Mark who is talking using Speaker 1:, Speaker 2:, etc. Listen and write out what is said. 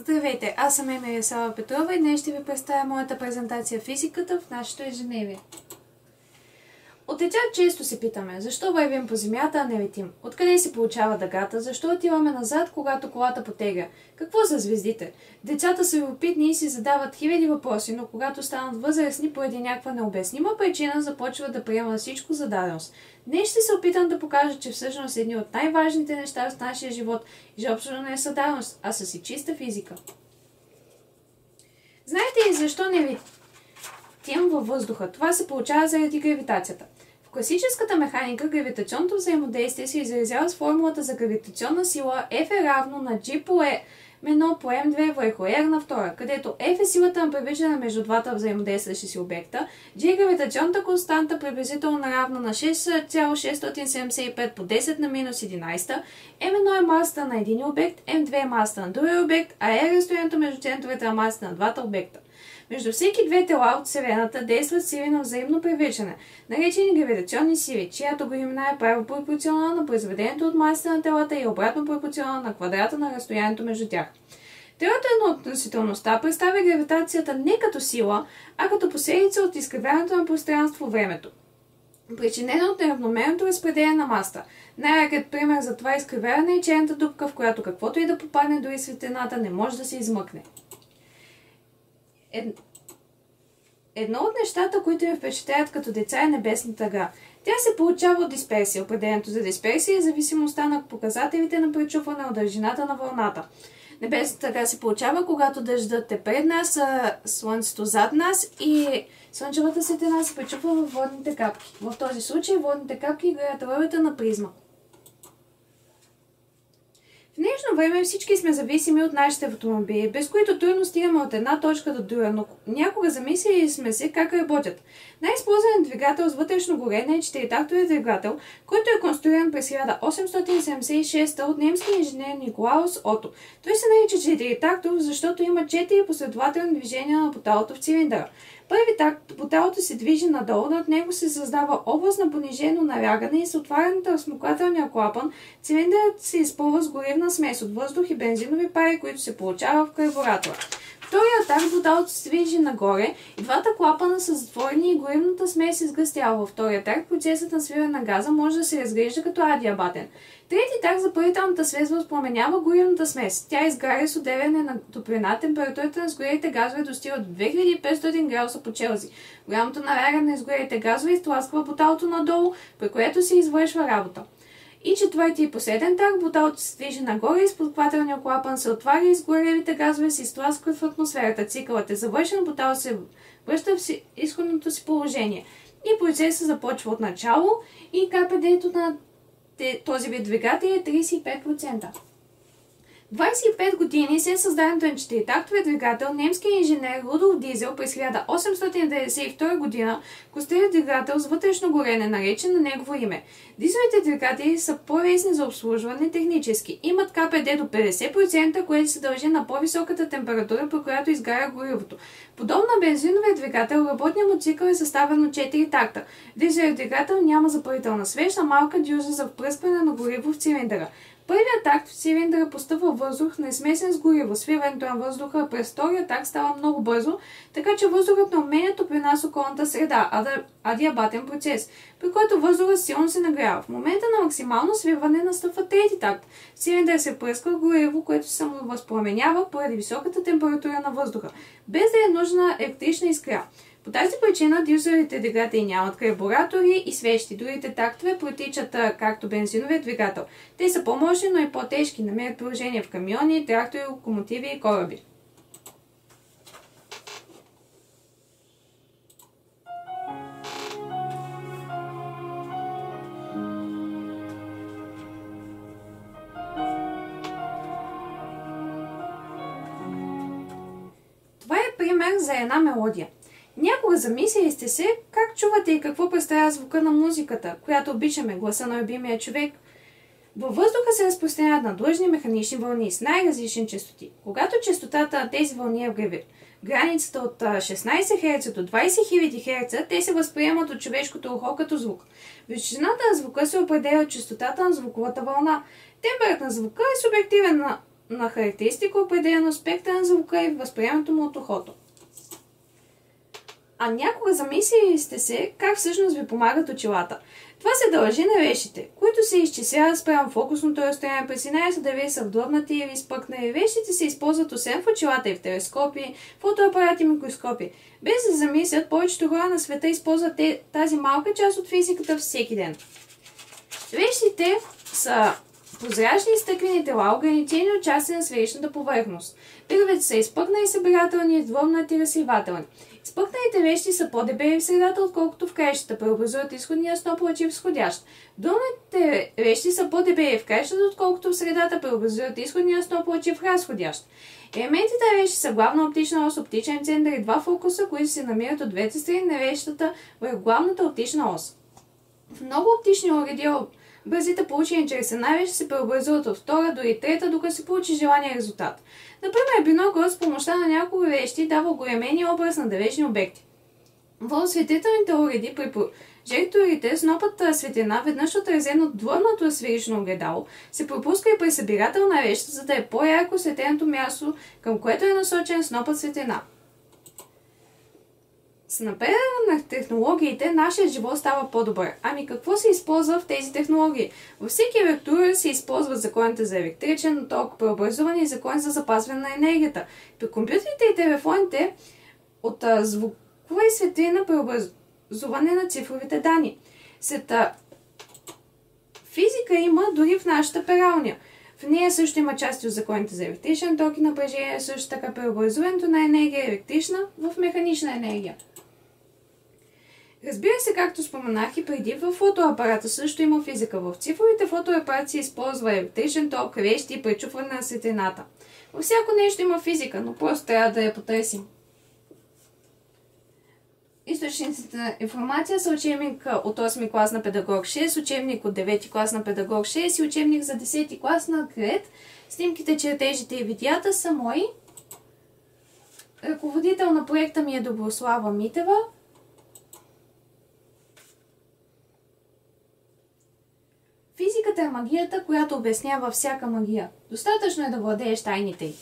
Speaker 1: Здравейте, аз съм Емилия Сава Петрова и днес ще ви представя моята презентация физиката в нашето ежедневие. От деца често се питаме, защо вървим по земята, а не летим? Откъде се получава дъгата? Защо отиваме назад, когато колата потегля? Какво са звездите? Децата са любопитни и си задават хиляди въпроси, но когато станат възрастни поради някаква необяснима причина, започват да приемат всичко за даденост. Днес ще се опитам да покажа, че всъщност едни от най-важните неща в нашия живот изобщо не са даденост, а са си чиста физика. Знаете ли защо не летим във въздуха? Това се получава заради гравитацията. В класическата механика гравитационното взаимодействие се изразява с формулата за гравитационна сила F е равно на G по M1 по M2 върху R на втора, където F е силата на привличане между двата взаимодействащи си обекта, G е гравитационната константа приблизително равна на 6,675 по 10 на минус 11, M1 е масата на един обект, M2 е масата на другия обект, а R е разстоянието между центровете на масата на двата обекта. Между всеки две тела от Вселената действат сили на взаимно привличане, наречени гравитационни сили, чиято големина е право пропорционална на произведението от масата на телата и обратно пропорционална на квадрата на разстоянието между тях. Теорията на относителността представя гравитацията не като сила, а като последица от изкривяването на пространство-времето, причинено от неравномерното разпределение на масата. Най-яркият пример за това изкривяване е черната дупка, в която каквото и да попадне дори светлината не може да се измъкне. Едно от нещата, които ме впечатляват като деца е небесната тъга. Тя се получава от дисперсия. Определението за дисперсия е зависимостта на показателите на пречупване от дължината на вълната. Небесната тъга се получава, когато дъждът е пред нас, а слънцето зад нас и слънчевата светлина се пречупва във водните капки. В този случай водните капки играят ролята на призма. В днешно време всички сме зависими от нашите автомобили, без които трудно стигаме от една точка до друга, но някога замислили сме се как работят. Най-използван двигател с вътрешно горене е четиритактовият двигател, който е конструиран през 1876 от немския инженер Николаус Ото. Той се нарича четиритактов, защото има 4 последователни движения на поталото в цилиндъра. Първи такт поталото се движи надолу, над него се създава област на понижено налягане и с отварянето на смукателния клапан цилиндърът се изпълва с горивна смес от въздух и бензинови пари, които се получава в карбуратора. Вторият такт поталото се движи нагоре и двата клапана са затворени и горивната смес се сгъстява. Във втория такт процесът на свиване на газа може да се разглежда като адиабатен. Трети такт запалителната смес възпламенява горивната смес. Тя изгаря с отделяне на топлина, температурата на сгорелите газове достига до 2500 градуса по Челси. Голямото налягане на сгорелите газове изтласква поталото надолу, при което се извършва работа. И четвърти и последен такт, поталото се движи нагоре и изподплателния клапан се отваря и изгорелите газове се изтласкват в атмосферата. Цикълът е завършен, поталото се връща в изходното си положение. И процесът започва от начало и КПД-то на този вид двигател е 35%. 25 години след създаването на четиритактовия двигател, немският инженер Рудолф Дизел през 1892 година конструира двигател с вътрешно горене, наречен на негово име. Дизеловите двигатели са по-лесни за обслужване технически. Имат КПД до 50%, което се дължи на по-високата температура, при която изгаря горивото. Подобно на бензиновия двигател, работният му цикъл е съставен от 4 такта. Дизеловият двигател няма запалителна свещ, а малка дюза за впръскване на гориво в цилиндъра. Първият такт в цилиндъра постъпва въздух, не смесен с гориво. Свиването на въздуха през втория такт става много бързо, така че въздухът не обменя топлина с околната среда, адиабатен процес, при който въздухът силно се нагрява. В момента на максимално свиване настъпва трети такт. В цилиндър се пръска гориво, което се самовъзпламенява поради високата температура на въздуха, без да е нужна електрична искра. По тази причина дизеловите двигатели нямат карбуратори и свещи. Другите тактове протичат както бензиновия двигател. Те са по-мощни, но и по-тежки. Намират приложение в камиони, трактори, локомотиви и кораби. Това е пример за една мелодия. Някога замислили сте се как чувате и какво представя звука на музиката, която обичаме, гласа на любимия човек. Във въздуха се разпространяват надлъжни механични вълни с най-различни честоти. Когато честотата на тези вълни е в границата от 16 Hz до 20 000 Hz, те се възприемат от човешкото ухо като звук. Височината на звука се определя от честотата на звуковата вълна. Тембърът на звука е субективен на характеристика, определено спектъра на звука и възприемането му от ухото. А някога замислили сте се как всъщност ви помагат очилата? Това се дължи на вещите, които се изчисляват спрямо фокусното разстояние през 11 дали са вдлъбнати или изпъкнали. Вещите се използват освен в очилата и в телескопи, фотоапарати и микроскопи. Без да замислят, повечето хора на света използват тази малка част от физиката всеки ден. Вещите са прозрачни стъклени тела, ограничени участие на сферичната повърхност. Пировете са изпъкнали, събирателни, вдлъбнати и разсейвателни. Изпъкналите вещи са по-дебели в средата, отколкото в краищата, преобразуват изходния сноп лъчи в сходящ. Вдлъбнатите вещи са по-дебели в краищата, отколкото в средата, преобразуват изходния сноп лъчи в разходящ. Елементите на вещи са главна оптична ос, оптичен център и два фокуса, които се намират от двете страни на вещата върху главната оптична ос. В много оптични уреди образите, получени чрез една вещ, се преобразуват от втора до и трета, докато се получи желания резултат. Например, бинокълът с помощта на няколко вещи дава оголемения образ на далечни обекти. В осветителните уреди при прожекторите снопът светлина, веднъж отразен от длъбнато сферично огледало, се пропуска и през събирателна вещ, за да е по-ярко светеното място, към което е насочен снопът светлина. С напредъка на технологиите, нашия живот става по-добър. Ами какво се използва в тези технологии? Във всеки електроуред се използват законите за електричен ток, преобразуване и закон за запазване на енергията. При компютрите и телефоните от звукова и светлина преобразуване на цифровите данни. След физика има дори в нашата пералня. В нея също има части от законите за електричен ток и напрежение, също така преобразуването на енергия електрична в механична енергия. Разбира се, както споменах и преди, в фотоапарата също има физика. В цифровите фотоапарати се използва електричен ток, вещи и пречупване на светлината. Във всяко нещо има физика, но просто трябва да я потърсим. Източниците на информация са учебник от 8 клас на педагог 6, учебник от 9 клас на педагог 6 и учебник за 10 клас на Крет. Снимките, чертежите и видеята са мои. Ръководител на проекта ми е Доброслава Митева. Физиката е магията, която обяснява всяка магия. Достатъчно е да владееш тайните й.